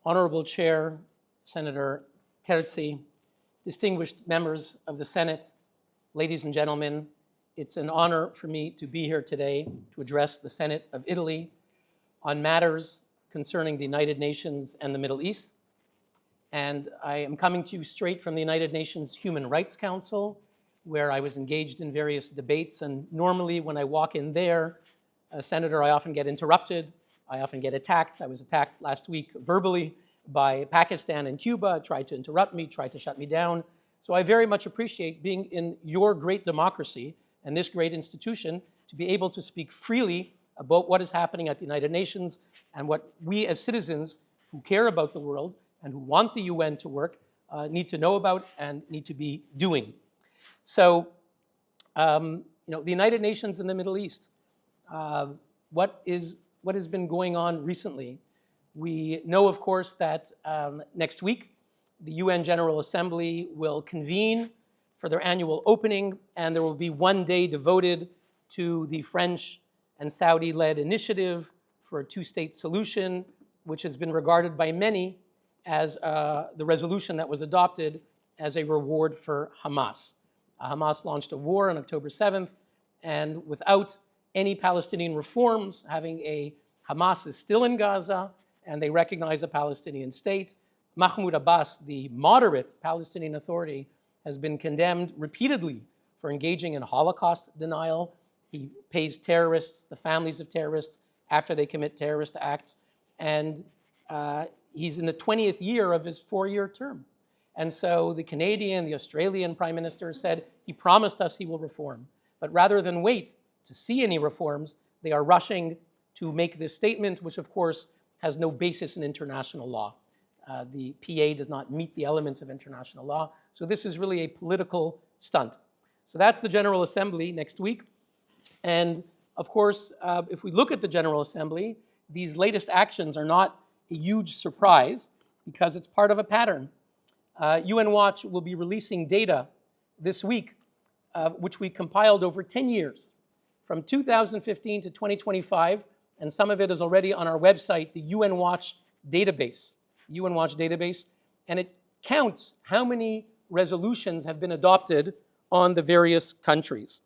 Honorable Chair, Senator Terzi, distinguished members of the Senate, ladies and gentlemen, it's an honor for me to be here today to address the Senate of Italy on matters concerning the United Nations and the Middle East. And I am coming to you straight from the United Nations Human Rights Council, where I was engaged in various debates. And normally when I walk in there, Senator, I often get interrupted. I often get attacked. I was attacked last week verbally by Pakistan and Cuba, tried to interrupt me, tried to shut me down. So I very much appreciate being in your great democracy and this great institution to be able to speak freely about what is happening at the United Nations and what we as citizens who care about the world and who want the UN to work need to know about and need to be doing. So, the United Nations and the Middle East, what has been going on recently? We know, of course, that next week, the UN General Assembly will convene for their annual opening, and there will be one day devoted to the French and Saudi-led initiative for a two-state solution, which has been regarded by many as the resolution that was adopted as a reward for Hamas. Hamas launched a war on October 7th, and without any Palestinian reforms, Hamas is still in Gaza, and they recognize a Palestinian state. Mahmoud Abbas, the moderate Palestinian Authority, has been condemned repeatedly for engaging in Holocaust denial. He pays terrorists, the families of terrorists, after they commit terrorist acts. And he's in the 20th year of his 4-year term. And so the Canadian, the Australian Prime Minister said he promised us he will reform. But rather than wait to see any reforms, they are rushing to make this statement, which of course has no basis in international law. The PA does not meet the elements of international law. So this is really a political stunt. So that's the General Assembly next week. And of course, if we look at the General Assembly, these latest actions are not a huge surprise because it's part of a pattern. UN Watch will be releasing data this week, which we compiled over 10 years, from 2015 to 2025, and some of it is already on our website, the UN Watch database, and it counts how many resolutions have been adopted on the various countries.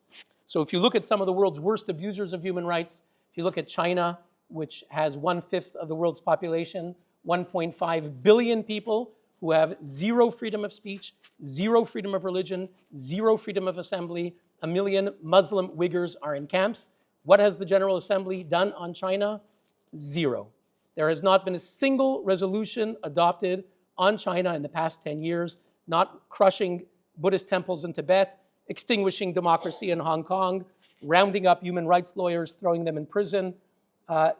So if you look at some of the world's worst abusers of human rights, if you look at China, which has 1/5 of the world's population, 1.5 billion people who have zero freedom of speech, zero freedom of religion, zero freedom of assembly, 1 million Muslim Uyghurs are in camps. What has the General Assembly done on China? Zero. There has not been a single resolution adopted on China in the past 10 years, not crushing Buddhist temples in Tibet, extinguishing democracy in Hong Kong, rounding up human rights lawyers, throwing them in prison.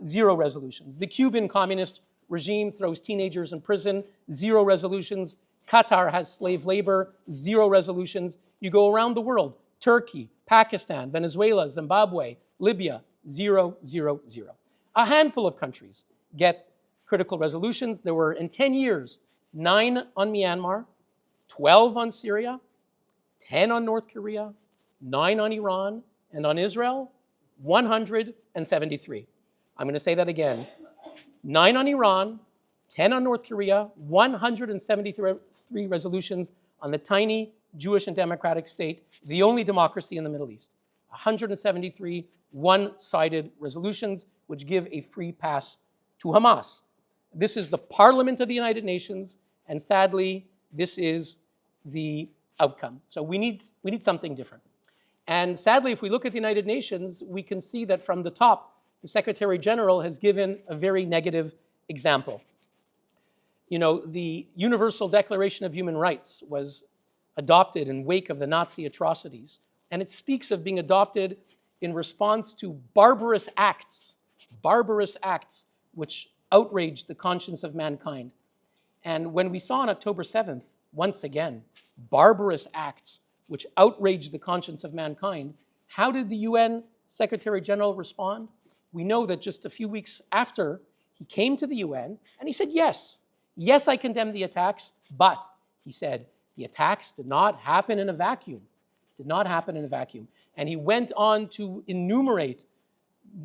Zero resolutions. The Cuban communist regime throws teenagers in prison. Zero resolutions. Qatar has slave labor. Zero resolutions. You go around the world, Turkey, Pakistan, Venezuela, Zimbabwe, Libya, zero, zero, zero. A handful of countries get critical resolutions. There were, in 10 years, 9 on Myanmar, 12 on Syria, 10 on North Korea, 9 on Iran, and on Israel, 173. I'm going to say that again. 9 on Iran, 10 on North Korea, 173 resolutions on the tiny Jewish and democratic state, the only democracy in the Middle East. 173 one-sided resolutions which give a free pass to Hamas. This is the Parliament of the United Nations, and sadly, this is the outcome. So we need something different. And sadly, if we look at the United Nations, we can see that from the top, the Secretary General has given a very negative example. The Universal Declaration of Human Rights was adopted in wake of the Nazi atrocities, and it speaks of being adopted in response to barbarous acts which outraged the conscience of mankind. And when we saw on October 7th, once again, barbarous acts which outraged the conscience of mankind, how did the UN Secretary General respond? We know that just a few weeks after, he came to the UN and he said, yes, I condemn the attacks, but, he said, the attacks did not happen in a vacuum. And he went on to enumerate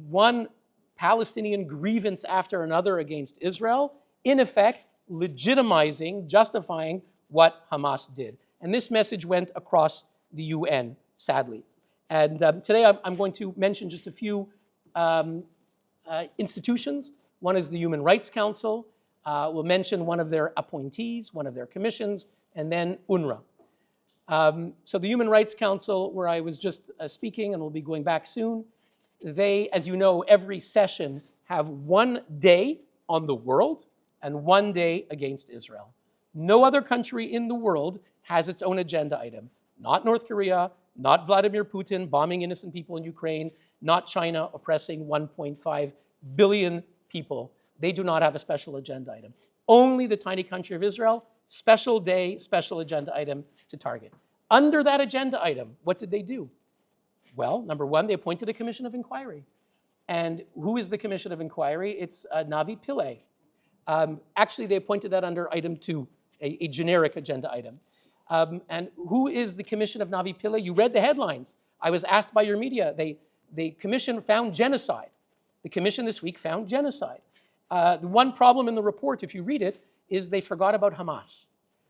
one Palestinian grievance after another against Israel, in effect legitimizing, justifying what Hamas did. And this message went across the UN, sadly. And today I'm going to mention just a few institutions. One is the Human Rights Council. We'll mention one of their appointees, one of their commissions, and then UNRWA. So the Human Rights Council, where I was just speaking, and we'll be going back soon, they, as you know, every session have 1 day on the world and 1 day against Israel. No other country in the world has its own agenda item. Not North Korea, not Vladimir Putin bombing innocent people in Ukraine, not China oppressing 1.5 billion people. They do not have a special agenda item. Only the tiny country of Israel, special day, special agenda item to target. Under that agenda item, what did they do? Well, number one, they appointed a commission of inquiry. And who is the commission of inquiry? It's Navi Pillay. Actually, they appointed that under item 2, a generic agenda item. And who is the commission of Navi Pillay? You read the headlines. I was asked by your media. The commission found genocide. The commission this week found genocide. The one problem in the report, if you read it, is they forgot about Hamas.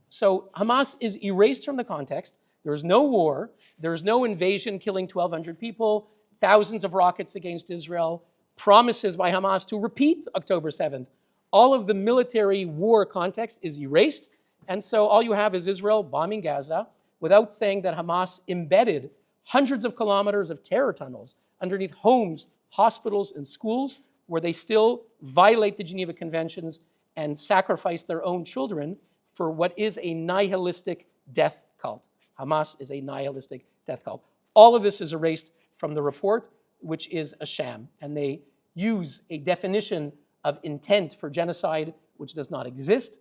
So Hamas is erased from the context. There is no war. There is no invasion killing 1,200 people, thousands of rockets against Israel, promises by Hamas to repeat October 7th. All of the military war context is erased. And so all you have is Israel bombing Gaza without saying that Hamas embedded hundreds of kilometers of terror tunnels underneath homes, hospitals, and schools where they still violate the Geneva Conventions and sacrifice their own children for what is a nihilistic death cult. Hamas is a nihilistic death cult. All of this is erased from the report, which is a sham. And they use a definition of intent for genocide, which does not exist,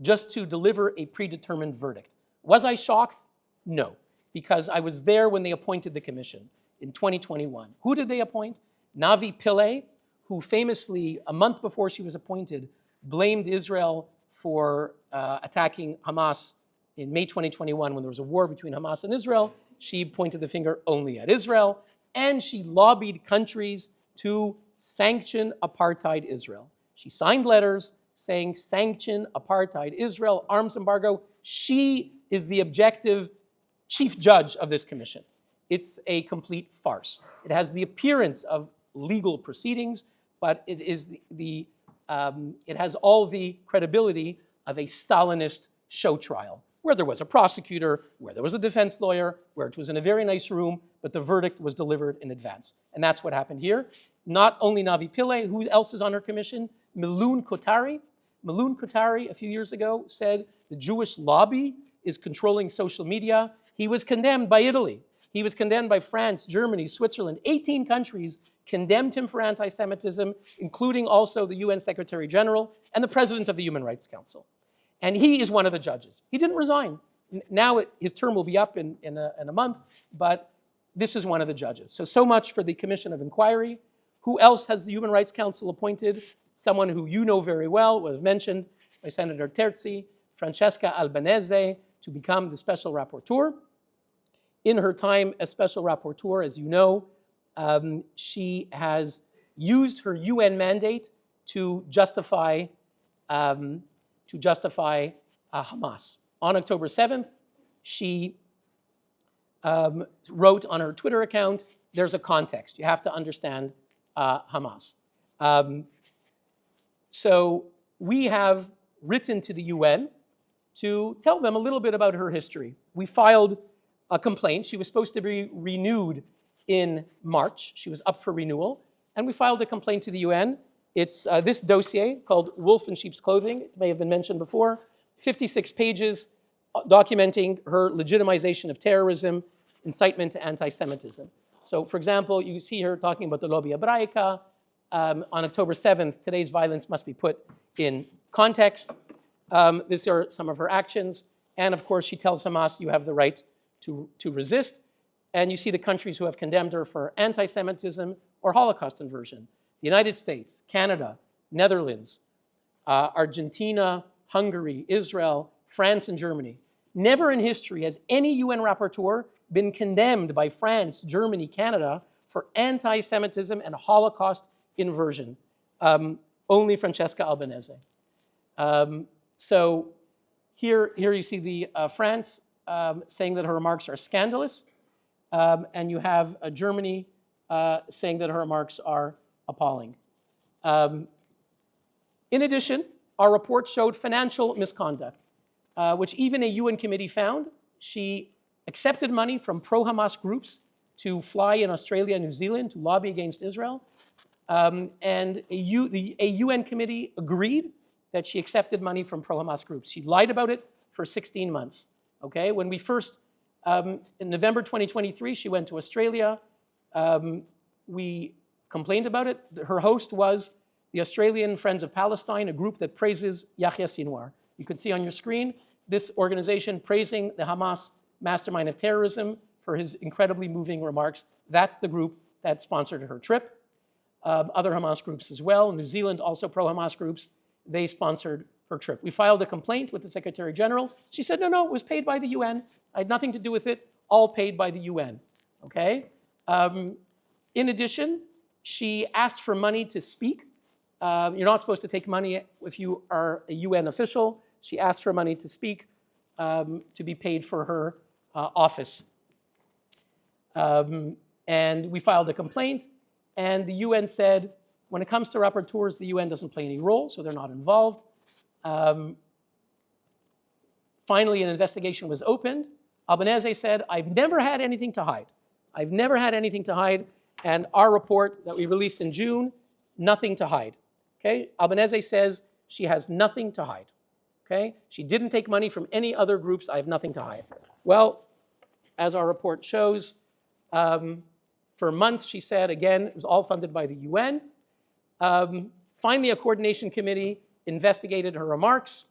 just to deliver a predetermined verdict. Was I shocked? No, because I was there when they appointed the commission in 2021. Who did they appoint? Navi Pillay, who famously, a month before she was appointed, blamed Israel for attacking Hamas in May 2021 when there was a war between Hamas and Israel. She pointed the finger only at Israel, and she lobbied countries to sanction apartheid Israel. She signed letters saying sanction apartheid Israel, arms embargo. She is the objective chief judge of this commission. It's a complete farce. It has the appearance of legal proceedings, but it is it has all the credibility of a Stalinist show trial, where there was a prosecutor, where there was a defense lawyer, where it was in a very nice room, but the verdict was delivered in advance. And that's what happened here. Not only Navi Pillay, who else is on her commission? Milun Kotari. Milun Kotari, a few years ago, said the Jewish lobby is controlling social media. He was condemned by Italy. He was condemned by France, Germany, Switzerland. 18 countries condemned him for anti-Semitism, including also the UN Secretary General and the President of the Human Rights Council. And he is one of the judges. He didn't resign. Now his term will be up in a month, but this is one of the judges. So much for the Commission of Inquiry. Who else has the Human Rights Council appointed? Someone who you know very well, was mentioned by Senator Terzi, Francesca Albanese, to become the Special Rapporteur. In her time as Special Rapporteur, as you know, she has used her UN mandate to justify Hamas. On October 7th, she wrote on her Twitter account, there's a context. You have to understand Hamas. So we have written to the UN to tell them a little bit about her history. We filed a complaint. She was supposed to be renewed in March. She was up for renewal. And we filed a complaint to the UN. It's this dossier called Wolf in Sheep's Clothing. It may have been mentioned before. 56 pages documenting her legitimization of terrorism, incitement to anti-Semitism. So, for example, you see her talking about the lobby hebraica. On October 7th, today's violence must be put in context. These are some of her actions. And of course, she tells Hamas, you have the right to resist. And you see the countries who have condemned her for anti-Semitism or Holocaust inversion. The United States, Canada, Netherlands, Argentina, Hungary, Israel, France, and Germany. Never in history has any UN rapporteur been condemned by France, Germany, Canada for anti-Semitism and Holocaust inversion. Only Francesca Albanese. So here you see the France saying that her remarks are scandalous, and you have Germany saying that her remarks are appalling. In addition, our report showed financial misconduct, which even a UN committee found. She accepted money from pro-Hamas groups to fly in Australia and New Zealand to lobby against Israel. And a UN committee agreed that she accepted money from pro-Hamas groups. She lied about it for 16 months. Okay, when we first, in November 2023, she went to Australia. We complained about it. Her host was the Australian Friends of Palestine, a group that praises Yahya Sinwar. You can see on your screen this organization praising the Hamas mastermind of terrorism for his incredibly moving remarks. That's the group that sponsored her trip. Other Hamas groups as well. New Zealand, also pro-Hamas groups, they sponsored her trip. We filed a complaint with the Secretary General. She said, no, it was paid by the UN. I had nothing to do with it, all paid by the UN, okay? In addition, she asked for money to speak. You're not supposed to take money if you are a UN official. She asked for money to speak, to be paid for her office. And we filed a complaint, and the UN said, when it comes to rapporteurs, the UN doesn't play any role, so they're not involved. Finally, an investigation was opened. Albanese said, I've never had anything to hide. I've never had anything to hide. And our report that we released in June, nothing to hide. Okay? Albanese says she has nothing to hide. Okay? She didn't take money from any other groups. I have nothing to hide. Well, as our report shows, for months, she said, again, it was all funded by the UN. Finally, a coordination committee investigated her remarks,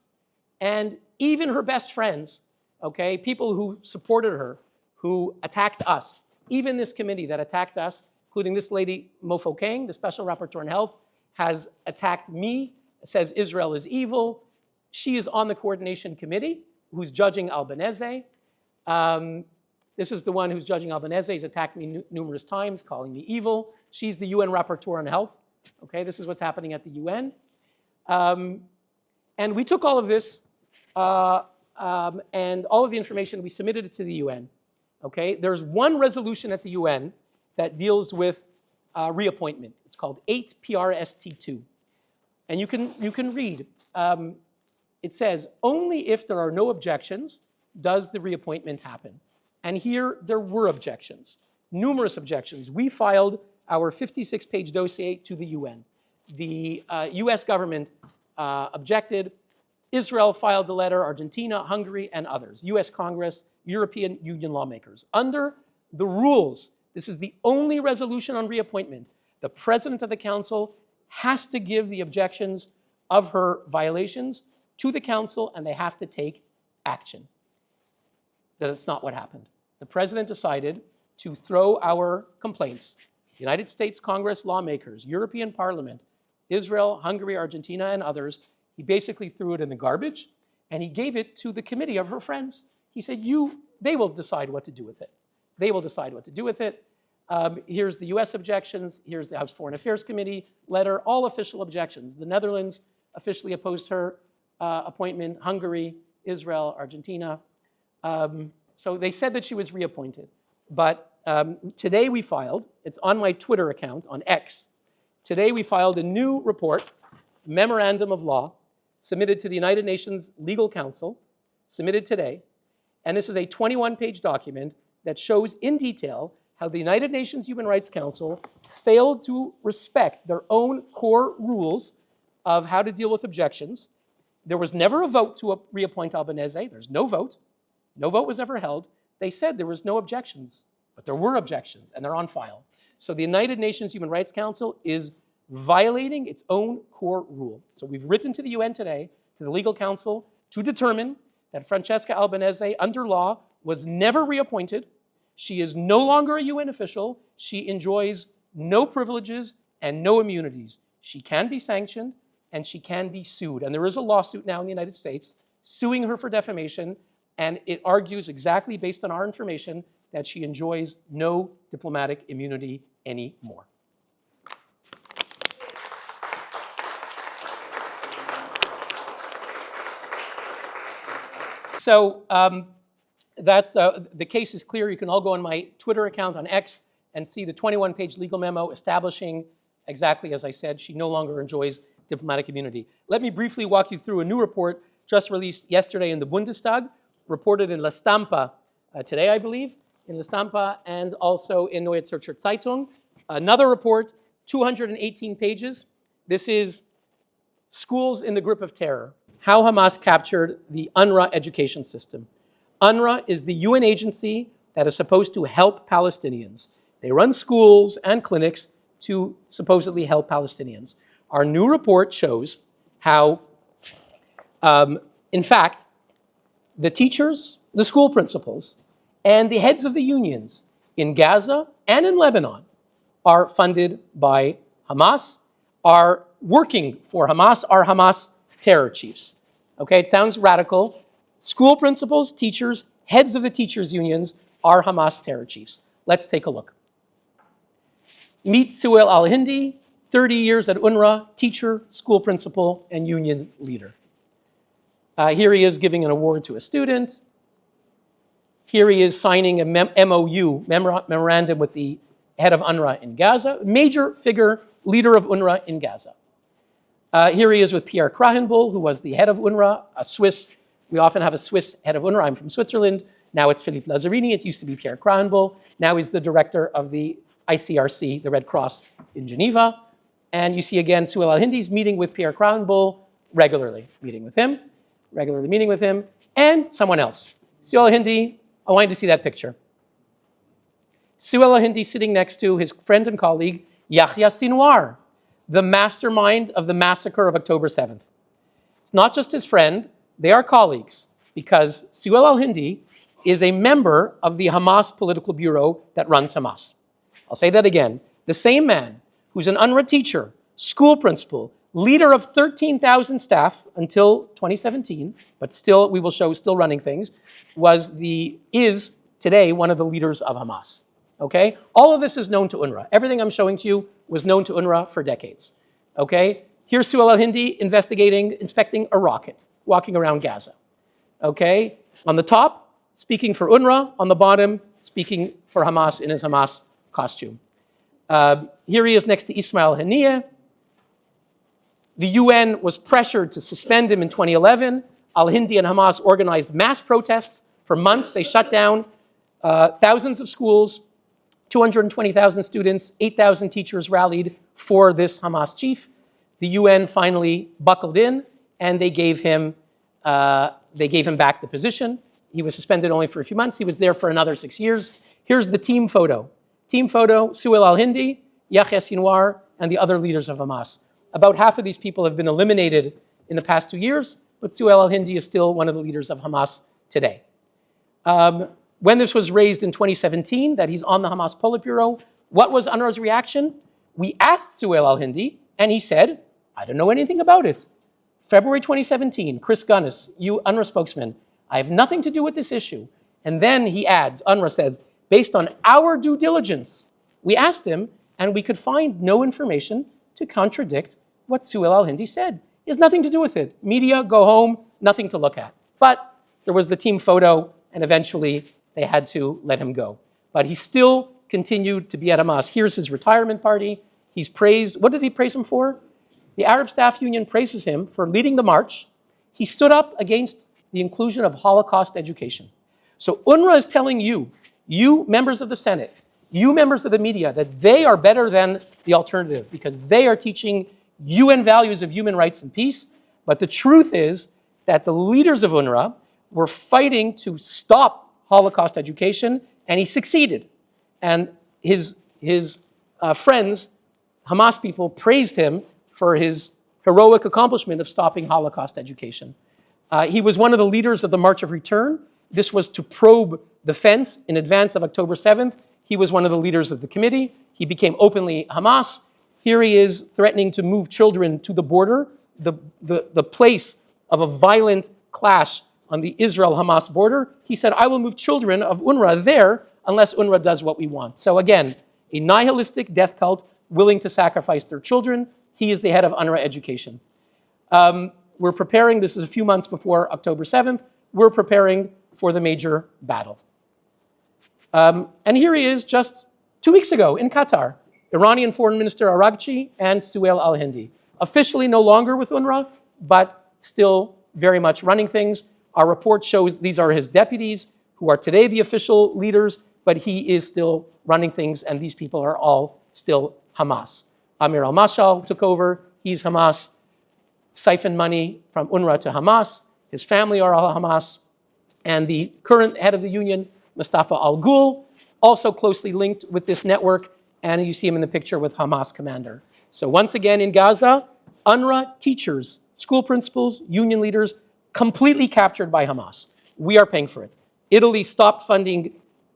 and even her best friends, okay, people who supported her, who attacked us, even this committee that attacked us, including this lady, Mofo Kang, the special rapporteur on health, has attacked me, says Israel is evil. She is on the coordination committee who's judging Albanese. This is the one who's judging Albanese. He's attacked me numerous times, calling me evil. She's the UN rapporteur on health. Okay, this is what's happening at the UN. And we took all of this and all of the information, we submitted it to the UN. Okay, there's one resolution at the UN that deals with reappointment. It's called 8 PRST2. And you can read. It says, only if there are no objections does the reappointment happen. And here there were objections, numerous objections. We filed our 56-page dossier to the UN. The US government objected. Israel filed the letter, Argentina, Hungary, and others, US Congress, European Union lawmakers. Under the rules, this is the only resolution on reappointment. The President of the Council has to give the objections of her violations to the Council, and they have to take action. That's not what happened. The President decided to throw our complaints, United States Congress lawmakers, European Parliament, Israel, Hungary, Argentina, and others. He basically threw it in the garbage, and he gave it to the committee of her friends. He said, they will decide what to do with it. They will decide what to do with it. Here's the US objections. Here's the House Foreign Affairs Committee letter, all official objections. The Netherlands officially opposed her appointment, Hungary, Israel, Argentina. So they said that she was reappointed. But today we filed, it's on my Twitter account, on X. Today we filed a new report, memorandum of law, submitted to the United Nations Legal Council, submitted today. And this is a 21-page document that shows in detail how the United Nations Human Rights Council failed to respect their own core rules of how to deal with objections. There was never a vote to reappoint Albanese. There's no vote. No vote was ever held. They said there was no objections, but there were objections, and they're on file. So the United Nations Human Rights Council is violating its own core rule. So we've written to the UN today, to the Legal Council, to determine that Francesca Albanese, under law, was never reappointed. She is no longer a UN official. She enjoys no privileges and no immunities. She can be sanctioned, and she can be sued. And there is a lawsuit now in the United States suing her for defamation, and it argues exactly based on our information that she enjoys no diplomatic immunity anymore. So the case is clear. You can all go on my Twitter account on X and see the 21-page legal memo establishing exactly as I said, she no longer enjoys diplomatic immunity. Let me briefly walk you through a new report just released yesterday in the Bundestag, reported in La Stampa today, I believe, in La Stampa and also in Neue Zürcher Zeitung. Another report, 218 pages. This is Schools in the Grip of Terror, how Hamas captured the UNRWA education system. UNRWA is the UN agency that is supposed to help Palestinians. They run schools and clinics to supposedly help Palestinians. Our new report shows how, in fact, the teachers, the school principals, and the heads of the unions in Gaza and in Lebanon are funded by Hamas, are working for Hamas, are Hamas terror chiefs. Okay, it sounds radical. School principals, teachers, heads of the teachers' unions are Hamas terror chiefs. Let's take a look. Meet Suhail al-Hindi, 30 years at UNRWA, teacher, school principal, and union leader. Here he is giving an award to a student. Here he is signing a MOU, memorandum with the head of UNRWA in Gaza, major figure, leader of UNRWA in Gaza. Here he is with Pierre Krahenbuhl, who was the head of UNRWA, a Swiss. We often have a Swiss head of UNRWA. I'm from Switzerland. Now it's Philippe Lazzarini. It used to be Pierre Krahenbuhl. Now he's the director of the ICRC, the Red Cross in Geneva. And you see again, Suhail al-Hindi's meeting with Pierre Krahenbuhl, regularly meeting with him, and someone else. Suhail al-Hindi, I want you to see that picture. Suhail al-Hindi sitting next to his friend and colleague, Yahya Sinwar, the mastermind of the massacre of October 7th. It's not just his friend, they are colleagues, because Suhail al-Hindi is a member of the Hamas political bureau that runs Hamas. I'll say that again. The same man who's an UNRWA teacher, school principal, leader of 13,000 staff until 2017, but still, we will show, still running things, is today one of the leaders of Hamas. Okay? All of this is known to UNRWA. Everything I'm showing to you was known to UNRWA for decades. Okay? Here's Suhail al-Hindi inspecting a rocket, walking around Gaza. Okay? On the top, speaking for UNRWA. On the bottom, speaking for Hamas in his Hamas costume. Here he is next to Ismail Haniyeh. The UN was pressured to suspend him in 2011. Al-Hindi and Hamas organized mass protests for months. They shut down thousands of schools, 220,000 students, 8,000 teachers rallied for this Hamas chief. The UN finally buckled in, and they gave him back the position. He was suspended only for a few months. He was there for another 6 years. Here's the team photo. Team photo, Suhail al-Hindi, Yahya Sinwar, and the other leaders of Hamas. About half of these people have been eliminated in the past 2 years, but Suhail al-Hindi is still one of the leaders of Hamas today. When this was raised in 2017, that he's on the Hamas Politburo, what was UNRWA's reaction? We asked Suhail al-Hindi, and he said, I don't know anything about it. February 2017, Chris Gunnis, UNRWA spokesman, I have nothing to do with this issue. And then he adds, UNRWA says, based on our due diligence, we asked him, and we could find no information to contradict what Suhail al-Hindi said. It has nothing to do with it. Media, go home, nothing to look at. But there was the team photo, and eventually they had to let him go. But he still continued to be at Hamas. Here's his retirement party. He's praised. What did he praise him for? The Arab Staff Union praises him for leading the march. He stood up against the inclusion of Holocaust education. So UNRWA is telling you, you members of the Senate, you members of the media, that they are better than the alternative because they are teaching UN values of human rights and peace. But the truth is that the leaders of UNRWA were fighting to stop Holocaust education, and he succeeded. And his friends, Hamas people, praised him for his heroic accomplishment of stopping Holocaust education. He was one of the leaders of the March of Return. This was to probe the fence in advance of October 7th. He was one of the leaders of the committee. He became openly Hamas. Here he is threatening to move children to the border, the place of a violent clash on the Israel-Hamas border. He said, I will move children of UNRWA there unless UNRWA does what we want. So again, a nihilistic death cult willing to sacrifice their children. He is the head of UNRWA education. We're preparing, this is a few months before October 7th, we're preparing for the major battle. And here he is just 2 weeks ago in Qatar, Iranian Foreign Minister Araghchi and Suhail al-Hindi. Officially no longer with UNRWA, but still very much running things. Our report shows these are his deputies, who are today the official leaders, but he is still running things, and these people are all still Hamas. Amir al-Mashal took over, he's Hamas, siphoned money from UNRWA to Hamas, his family are all Hamas, and the current head of the union, Mustafa al-Ghul, also closely linked with this network, and you see him in the picture with Hamas commander. So once again in Gaza, UNRWA teachers, school principals, union leaders, completely captured by Hamas. We are paying for it. Italy stopped funding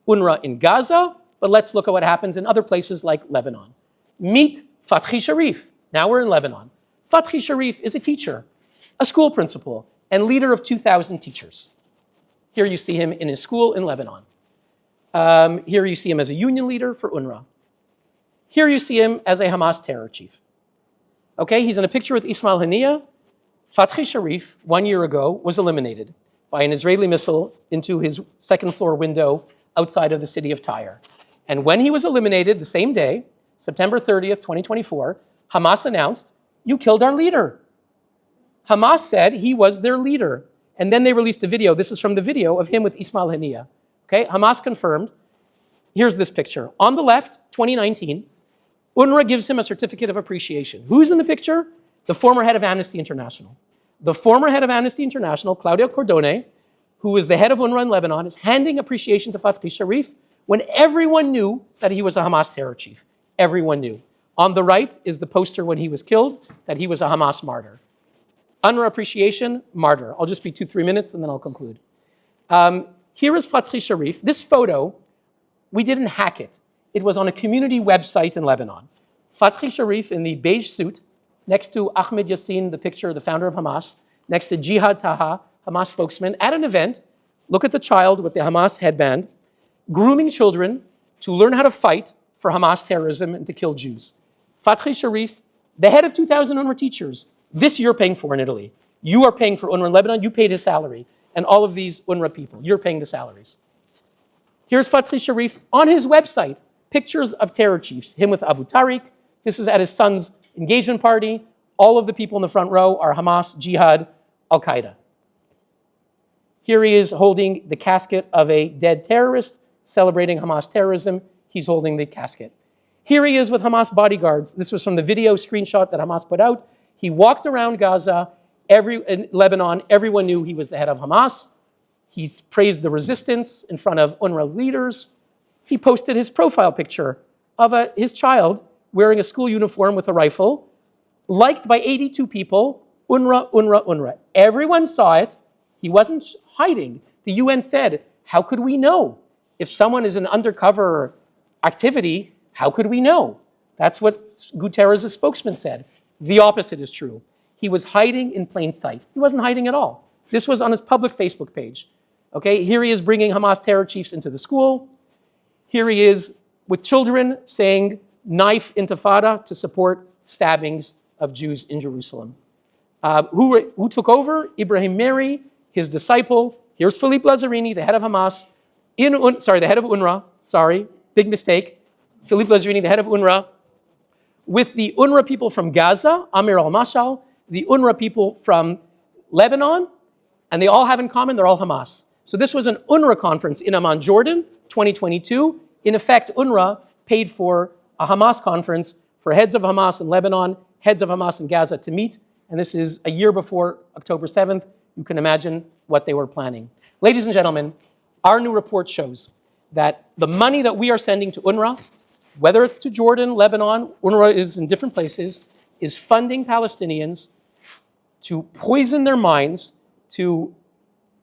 UNRWA in Gaza, but let's look at what happens in other places like Lebanon. Meet Fateh Sharif. Now we're in Lebanon. Fateh Sharif is a teacher, a school principal, and leader of 2,000 teachers. Here you see him in his school in Lebanon. Here you see him as a union leader for UNRWA. Here you see him as a Hamas terror chief. Okay, he's in a picture with Ismail Haniyeh. Fateh Sharif, 1 year ago, was eliminated by an Israeli missile into his second floor window outside of the city of Tyre. And when he was eliminated the same day, September 30th, 2024, Hamas announced, "You killed our leader." Hamas said he was their leader. And then they released a video. This is from the video of him with Ismail Haniyeh. Okay, Hamas confirmed. Here's this picture. On the left, 2019, UNRWA gives him a certificate of appreciation. Who's in the picture? The former head of Amnesty International. The former head of Amnesty International, Claudia Cordone, who is the head of UNRWA in Lebanon, is handing appreciation to Fateh Sharif when everyone knew that he was a Hamas terror chief. Everyone knew. On the right is the poster when he was killed, that he was a Hamas martyr. UNRWA appreciation, martyr. I'll just be 2-3 minutes and then I'll conclude. Here is Fateh Sharif. This photo, we didn't hack it. It was on a community website in Lebanon. Fateh Sharif in the beige suit, next to Ahmed Yassin, the picture, the founder of Hamas, next to Jihad Taha, Hamas spokesman, at an event. Look at the child with the Hamas headband, grooming children to learn how to fight for Hamas terrorism and to kill Jews. Fateh Sharif, the head of 2,000 UNRWA teachers, this you're paying for in Italy. You are paying for UNRWA in Lebanon, you paid his salary. And all of these UNRWA people, you're paying the salaries. Here's Fateh Sharif on his website, pictures of terror chiefs, him with Abu Tariq. This is at his son's engagement party. All of the people in the front row are Hamas, Jihad, Al-Qaeda. Here he is holding the casket of a dead terrorist, celebrating Hamas terrorism. He's holding the casket. Here he is with Hamas bodyguards. This was from the video screenshot that Hamas put out. He walked around Gaza, in Lebanon, everyone knew he was the head of Hamas. He praised the resistance in front of UNRWA leaders. He posted his profile picture of his child wearing a school uniform with a rifle, liked by 82 people, UNRWA, UNRWA, UNRWA. Everyone saw it. He wasn't hiding. The UN said, how could we know? If someone is an undercover activity, how could we know? That's what Guterres' spokesman said. The opposite is true. He was hiding in plain sight. He wasn't hiding at all. This was on his public Facebook page. Okay, here he is bringing Hamas terror chiefs into the school. Here he is with children saying knife intifada to support stabbings of Jews in Jerusalem. Who took over? Ibrahim Meri, his disciple. Here's Philippe Lazzarini, the head of Hamas, the head of UNRWA, big mistake. Philippe Lazzarini, the head of UNRWA, with the UNRWA people from Gaza, Amir al-Mashal, the UNRWA people from Lebanon, and they all have in common, they're all Hamas. So this was an UNRWA conference in Amman, Jordan, 2022. In effect, UNRWA paid for a Hamas conference for heads of Hamas in Lebanon, heads of Hamas in Gaza to meet, and this is a year before October 7th. You can imagine what they were planning. Ladies and gentlemen, our new report shows that the money that we are sending to UNRWA, whether it's to Jordan, Lebanon, UNRWA is in different places, is funding Palestinians to poison their minds, to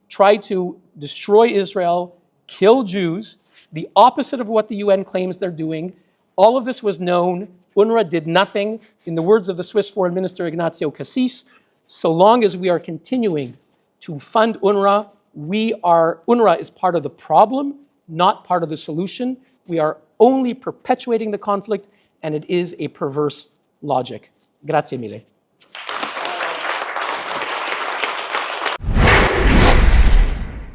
try to destroy Israel, kill Jews, the opposite of what the UN claims they're doing. All of this was known. UNRWA did nothing. In the words of the Swiss Foreign Minister Ignacio Cassis, so long as we are continuing to fund UNRWA, UNRWA is part of the problem, not part of the solution. We are only perpetuating the conflict, and it is a perverse logic. Grazie mille.